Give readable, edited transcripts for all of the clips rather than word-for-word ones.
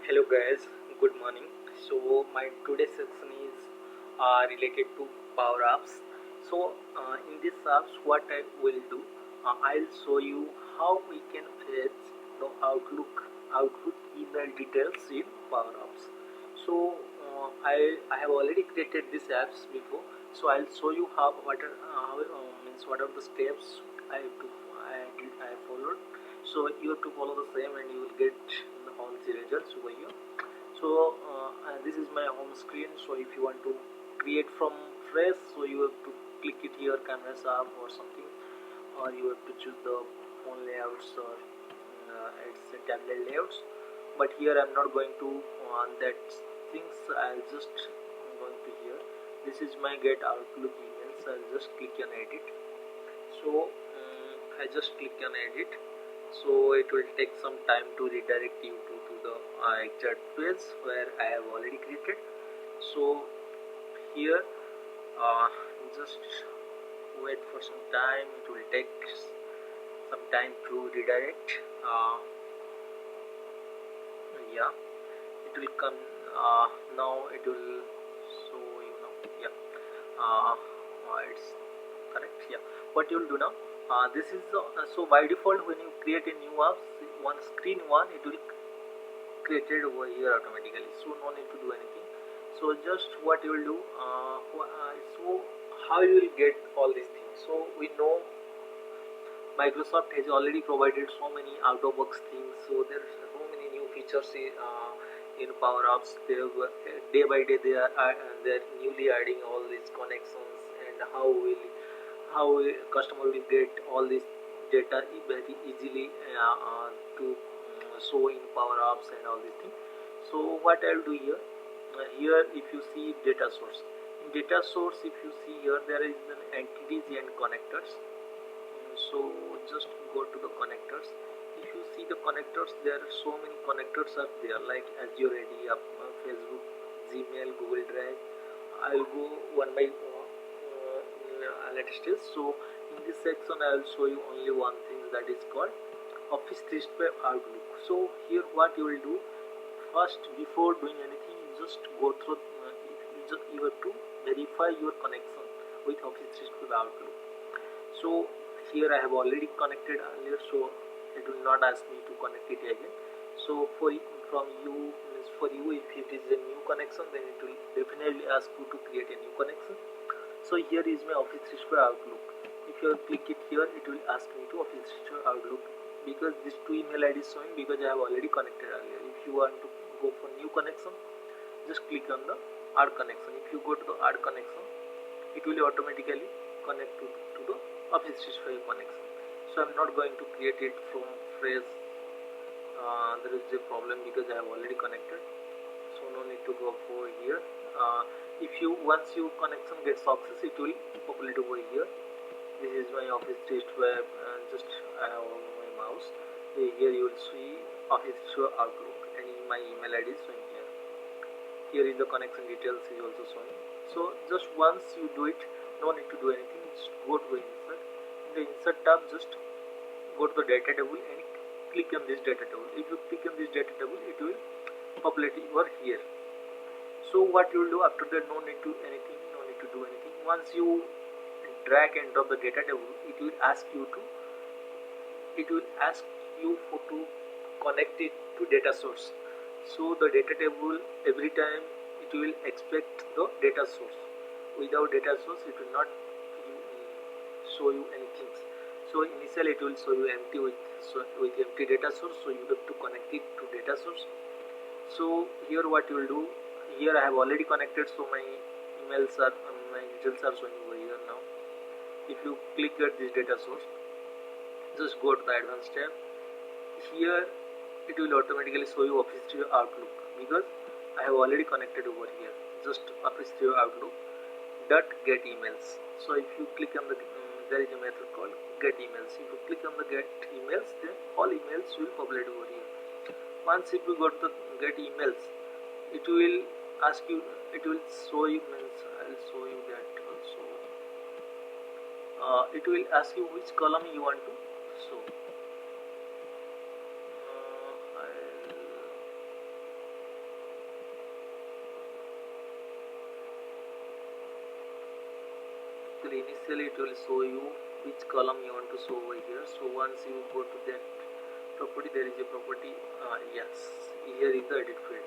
Hello guys, good morning. So my today's section is related to power apps. In this apps, what I will do, I'll show you how we can fetch the Outlook email details in power apps. I have already created these apps before, so I'll show you what are the steps I have to I have followed. So you have to follow the same, and you will get all the results over here. This is my home screen. So if you want to create from fresh, so you have to click it here, canvas app or something, or you have to choose the phone layouts, or it's a tablet layouts. But here I'm not going to on that things. I'll just going to here. This is my get Outlook emails. I'll just click on edit. I just click on edit. So it will take some time to redirect you to the exact page where I have already created. So here, just wait for some time. It will take some time to redirect. Yeah, it will come. Now it will show you now. Yeah, it's correct. Yeah, what you will do now, this is so by default when you create a new app, one screen one, it will created over here automatically, so no need to do anything. So just what you will do, so how you will get all these things. So we know Microsoft has already provided so many out of box things, so there are so many new features in power apps. They have, day by day they're newly adding all these connections, and how customer will get all this data very easily to show in power apps and all these things. So what I'll do here, here if you see data source, in data source if you see here there is an entities and connectors. So just go to the connectors. If you see the connectors, there are so many connectors are there, like Azure AD, Facebook, Gmail, Google Drive. I'll go one by one. Latest is, so in this section I will show you only one thing, that is called Office 365 Outlook. So here what you will do, first before doing anything, you just go through, you have to verify your connection with Office 365 Outlook. So here I have already connected earlier, so it will not ask me to connect it again. So for you, if it is a new connection, then it will definitely ask you to create a new connection. So here is my Office 365 Outlook. If you click it here, it will ask me to Office 365 Outlook, because these two email IDs showing because I have already connected earlier. If you want to go for new connection, just click on the add connection. If you go to the add connection, it will automatically connect to the Office 365 connection. So I'm not going to create it from fresh. There is a problem because I have already connected, so no need to go for here. If you once your connection gets success, it will populate over here. This is my Office 365. Just I have on my mouse. Here you will see Office 365 Outlook, and my email ID is showing here. Here is the connection details is also showing. So just once you do it, no need to do anything. Just go to the insert. In the insert tab, just go to the data table and click on this data table. If you click on this data table, it will populate over here. So what you will do after that, no need to do anything. Once you drag and drop the data table, it will ask you for to connect it to data source. So the data table, every time it will expect the data source. Without data source, it will not show you anything. So initially it will show you empty with empty data source, so you have to connect it to data source. So here what you will do, here I have already connected, so my emails are my details are showing over here now. If you click at this data source, just go to the advanced tab. Here it will automatically show you Office 365 Outlook, because I have already connected over here. Just Office 365 Outlook dot get emails. So if you click on the there is a method called get emails. If you click on the get emails, then all emails will populate over here. Once if you go to the get emails, it will ask you, it will show you, I'll show you that also. It will ask you which column you want to show. initially it will show you which column you want to show over here. So once you go to that property, there is a property, yes, here is the edit field.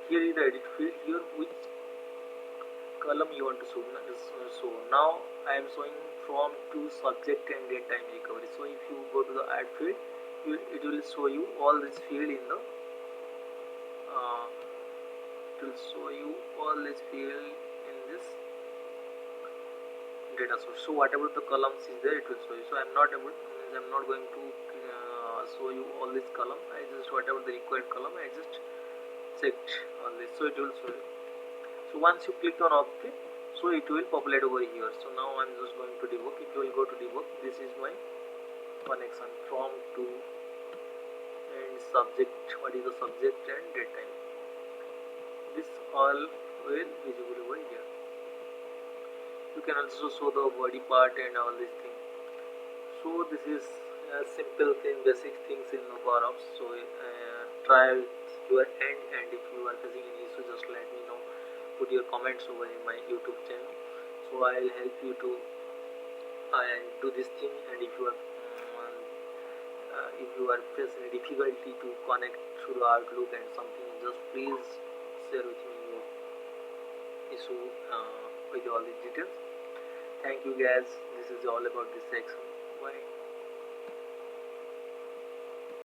Here is the edit field. Here which column you want to show. So now I am showing from to subject and date time recovery. So if you go to the add field, it will show you all this field in the it will show you all this field in this data source. So whatever the columns is there, it will show you. So I'm not going to show you all this column. I just whatever the required column, I just checked all this, so it will show you. So once you click on OK, so it will populate over here. So now I'm just going to debug. If you will go to debug, this is my connection from to and subject. What is the subject and date time? This all will visible over here. You can also show the body part and all these things. So this is simple thing, basic things in Power Apps. So try your end, and if you are facing any issue, just let me know. Put your comments over in my YouTube channel. So I'll help you to do this thing. And if you are facing difficulty to connect through the Outlook and something, just please share with me your issue with all these details. Thank you guys. This is all about this section. Bye.